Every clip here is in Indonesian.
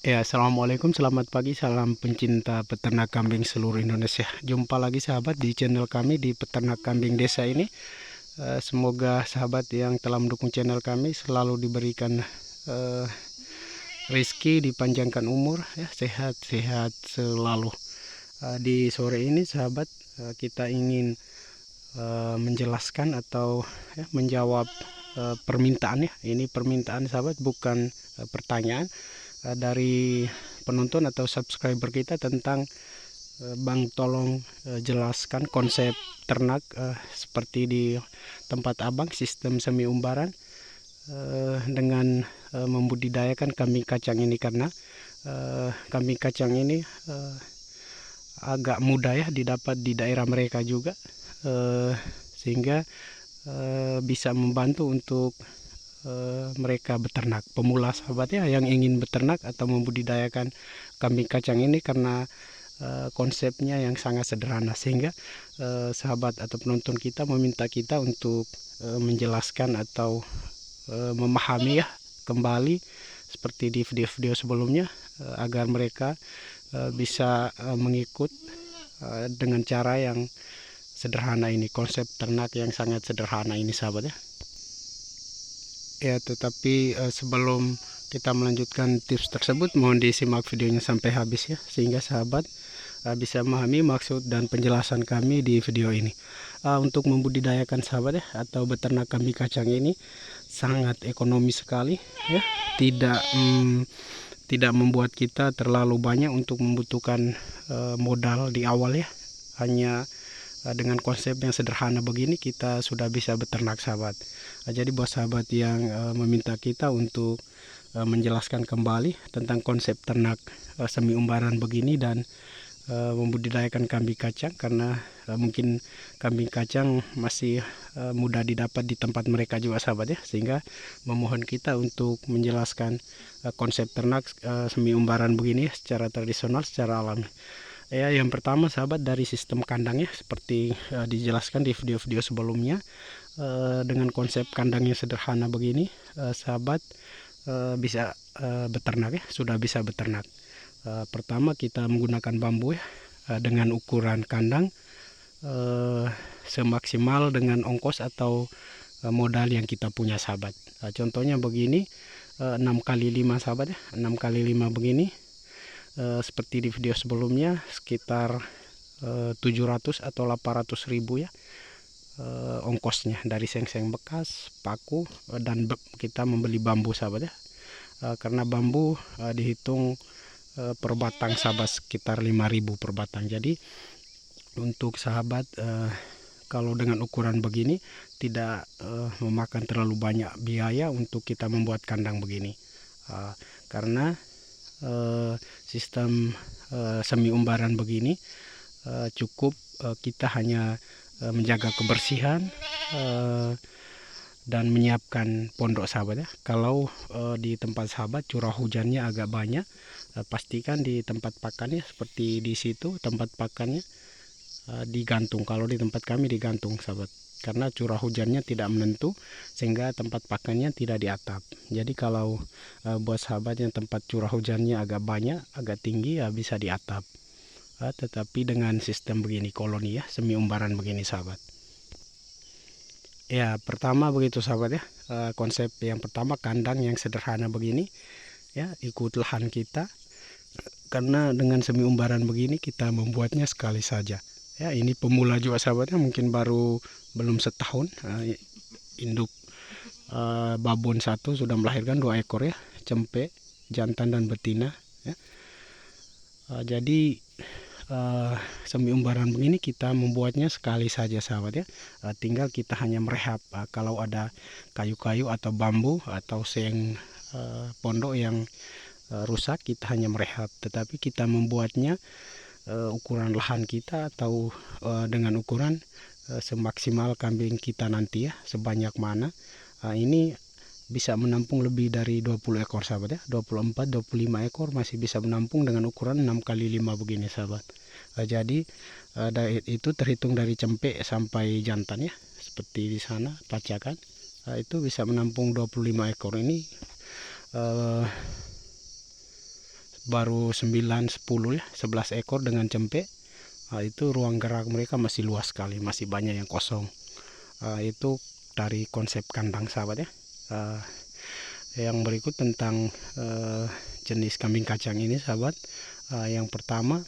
Ya, assalamualaikum, selamat pagi, salam pencinta peternak kambing seluruh Indonesia. Jumpa lagi sahabat di channel kami di Peternak Kambing Desa ini. Semoga sahabat yang telah mendukung channel kami selalu diberikan rezeki, dipanjangkan umur, ya, sehat-sehat selalu. Di sore ini sahabat, kita ingin menjelaskan atau menjawab permintaan ya. Ini permintaan sahabat, bukan pertanyaan dari penonton atau subscriber kita tentang Bang tolong jelaskan konsep ternak seperti di tempat abang, sistem semi umbaran dengan membudidayakan kambing kacang ini, karena kambing kacang ini agak mudah ya didapat di daerah mereka juga, sehingga bisa membantu untuk mereka beternak, pemula sahabat ya, yang ingin beternak atau membudidayakan kambing kacang ini, karena konsepnya yang sangat sederhana, sehingga sahabat atau penonton kita meminta kita untuk menjelaskan atau memahami ya kembali seperti di video-video sebelumnya, agar mereka bisa mengikut dengan cara yang sederhana ini, konsep ternak yang sangat sederhana ini sahabat ya. Ya, tetapi sebelum kita melanjutkan tips tersebut, mohon disimak videonya sampai habis ya, sehingga sahabat bisa memahami maksud dan penjelasan kami di video ini. Untuk membudidayakan sahabat ya, atau beternak kambing kacang ini sangat ekonomis sekali ya, tidak membuat kita terlalu banyak untuk membutuhkan modal di awal ya. Hanya dengan konsep yang sederhana begini kita sudah bisa beternak sahabat. Jadi buat sahabat yang meminta kita untuk menjelaskan kembali tentang konsep ternak semi umbaran begini dan membudidayakan kambing kacang, karena mungkin kambing kacang masih mudah didapat di tempat mereka juga sahabat ya, sehingga memohon kita untuk menjelaskan konsep ternak semi umbaran begini secara tradisional, secara alami. Ya, yang pertama sahabat, dari sistem kandangnya seperti dijelaskan di video-video sebelumnya, dengan konsep kandang yang sederhana begini, sahabat bisa beternak ya, sudah bisa beternak. Pertama kita menggunakan bambu ya, dengan ukuran kandang semaksimal dengan ongkos atau modal yang kita punya sahabat. Contohnya begini, 6x5 sahabat ya, 6x5 begini. Seperti di video sebelumnya sekitar 700 atau 800 ribu ya ongkosnya, dari seng-seng bekas, paku, dan kita membeli bambu sahabat ya, karena bambu dihitung per batang sahabat, sekitar 5.000 per batang. Jadi untuk sahabat kalau dengan ukuran begini tidak memakan terlalu banyak biaya untuk kita membuat kandang begini, karena sistem semi umbaran begini cukup kita hanya menjaga kebersihan dan menyiapkan pondok sahabat ya. Kalau di tempat sahabat curah hujannya agak banyak, pastikan di tempat pakannya seperti di situ tempat pakannya digantung. Kalau di tempat kami digantung sahabat, karena curah hujannya tidak menentu, sehingga tempat pakannya tidak di atap. Jadi kalau buat sahabat yang tempat curah hujannya agak banyak, agak tinggi, ya bisa di atap. Tetapi dengan sistem begini, koloni ya, semi umbaran begini sahabat. Ya, pertama begitu sahabat ya, konsep yang pertama kandang yang sederhana begini ya, ikut lahan kita, karena dengan semi umbaran begini kita membuatnya sekali saja ya. Ini pemula juga sahabatnya, mungkin belum setahun, induk babon satu sudah melahirkan 2 ekor ya, cempe jantan dan betina ya. Jadi semi umbaran begini kita membuatnya sekali saja sahabat ya. Tinggal kita hanya merehab kalau ada kayu-kayu atau bambu atau seng pondok yang rusak, kita hanya merehab. Tetapi kita membuatnya ukuran lahan kita atau dengan ukuran semaksimal kambing kita nanti ya, sebanyak mana. Ini bisa menampung lebih dari 20 ekor sahabat ya, 24-25 ekor masih bisa menampung dengan ukuran 6x5 begini sahabat. Jadi itu terhitung dari cempe sampai jantan ya, seperti di sana pacakan, itu bisa menampung 25 ekor. Ini baru 9, 10 ya, 11 ekor dengan cempe. Itu ruang gerak mereka masih luas sekali, masih banyak yang kosong. Itu dari konsep kandang sahabat ya. Yang berikut tentang jenis kambing kacang ini sahabat. Yang pertama,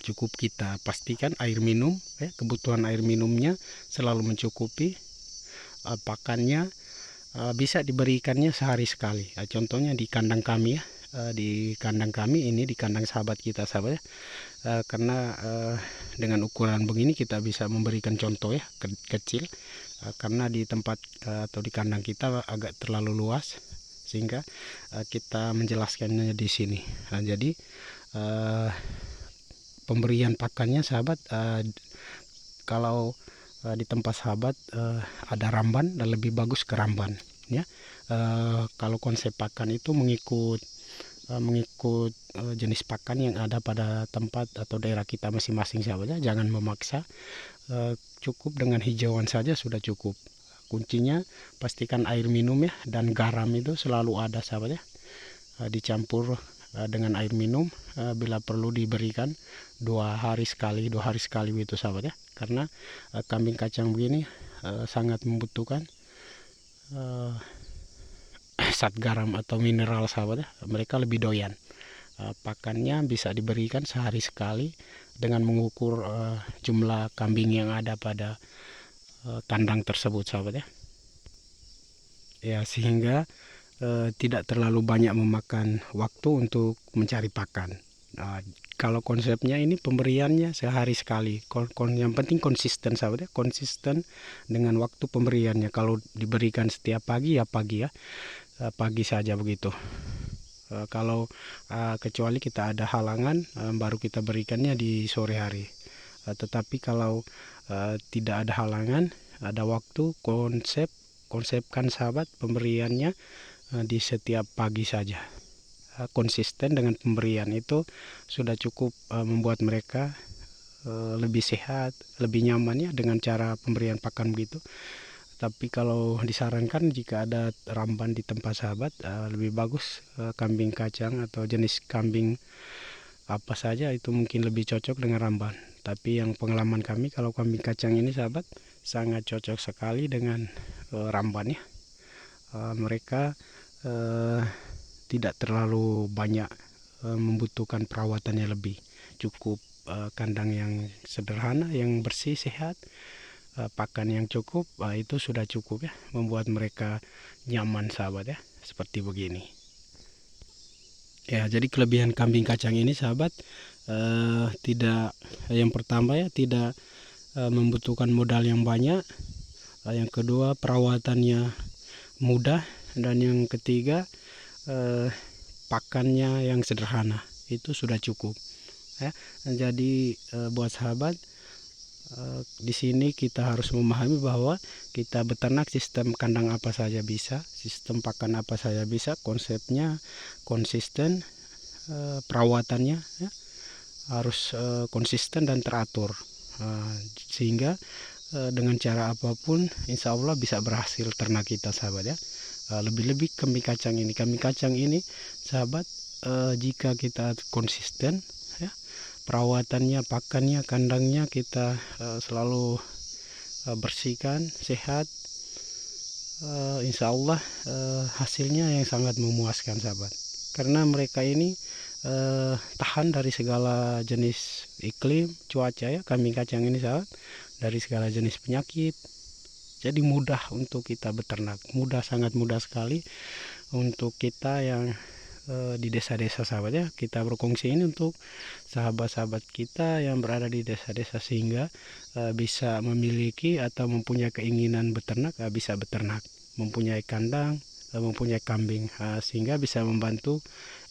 cukup kita pastikan air minum ya, kebutuhan air minumnya selalu mencukupi. Pakannya bisa diberikannya sehari sekali. Contohnya di kandang kami ya, di kandang kami ini, di kandang sahabat kita sahabat ya. Karena dengan ukuran begini kita bisa memberikan contoh ya, kecil. Karena di tempat atau di kandang kita agak terlalu luas, sehingga kita menjelaskannya di sini. Jadi pemberian pakannya sahabat, kalau di tempat sahabat ada ramban, dan lebih bagus ke ramban ya. Kalau konsep pakan itu mengikut jenis pakan yang ada pada tempat atau daerah kita masing-masing sahabat ya. Jangan memaksa, cukup dengan hijauan saja sudah cukup. Kuncinya pastikan air minum ya, dan garam itu selalu ada sahabat ya. Dicampur dengan air minum, bila perlu diberikan 2 hari sekali itu sahabat ya. Karena kambing kacang begini sangat membutuhkan zat garam atau mineral sahabat ya. Mereka lebih doyan. Pakannya bisa diberikan sehari sekali dengan mengukur jumlah kambing yang ada pada kandang tersebut sahabat ya. Ya, sehingga tidak terlalu banyak memakan waktu untuk mencari pakan. Kalau konsepnya ini pemberiannya sehari sekali. Yang penting konsisten sahabat ya, konsisten dengan waktu pemberiannya. Kalau diberikan setiap pagi ya pagi ya, pagi saja begitu. Kalau kecuali kita ada halangan, baru kita berikannya di sore hari. Tetapi kalau tidak ada halangan, ada waktu, konsepkan sahabat pemberiannya di setiap pagi saja. Konsisten dengan pemberian itu sudah cukup membuat mereka lebih sehat, lebih nyaman ya dengan cara pemberian pakan begitu. Tapi kalau disarankan jika ada ramban di tempat sahabat, lebih bagus kambing kacang atau jenis kambing apa saja itu mungkin lebih cocok dengan ramban. Tapi yang pengalaman kami, kalau kambing kacang ini sahabat sangat cocok sekali dengan ramban ya. Mereka tidak terlalu banyak membutuhkan perawatannya lebih. Cukup kandang yang sederhana, yang bersih, sehat, pakan yang cukup, itu sudah cukup ya, membuat mereka nyaman sahabat ya, seperti begini. Ya, jadi kelebihan kambing kacang ini sahabat, tidak, yang pertama ya, tidak membutuhkan modal yang banyak. Yang kedua, perawatannya mudah, dan yang ketiga, pakannya yang sederhana itu sudah cukup ya. Jadi buat sahabat, di sini kita harus memahami bahwa kita beternak sistem kandang apa saja bisa, sistem pakan apa saja bisa, konsepnya konsisten, perawatannya ya, harus konsisten dan teratur, sehingga dengan cara apapun insya Allah bisa berhasil ternak kita sahabat ya. Lebih-lebih kambing kacang ini sahabat, jika kita konsisten ya, perawatannya, pakannya, kandangnya kita selalu bersihkan, sehat, insya Allah hasilnya yang sangat memuaskan sahabat. Karena mereka ini tahan dari segala jenis iklim, cuaca ya, kambing kacang ini sahabat, dari segala jenis penyakit. Jadi mudah untuk kita beternak, sangat mudah sekali untuk kita yang di desa-desa sahabat ya. Kita berkongsi ini untuk sahabat-sahabat kita yang berada di desa-desa, sehingga bisa memiliki atau mempunyai keinginan beternak, bisa beternak, mempunyai kandang, mempunyai kambing, sehingga bisa membantu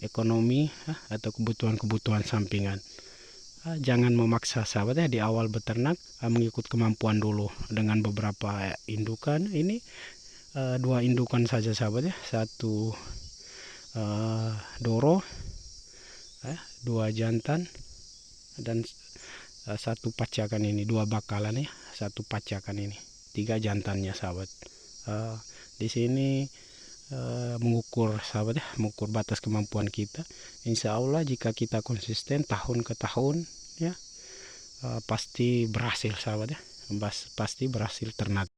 ekonomi atau kebutuhan-kebutuhan sampingan. Jangan memaksa sahabat ya, di awal beternak mengikut kemampuan dulu dengan beberapa indukan. Ini 2 indukan saja sahabat ya, 1 doro, 2 jantan, dan 1 pacakan ini, 2 bakalan ya, 1 pacakan ini, 3 jantannya sahabat. Di sini mengukur sahabat ya, mengukur batas kemampuan kita. Insya Allah jika kita konsisten tahun ke tahun ya, pasti berhasil sahabat ya, pasti berhasil ternak.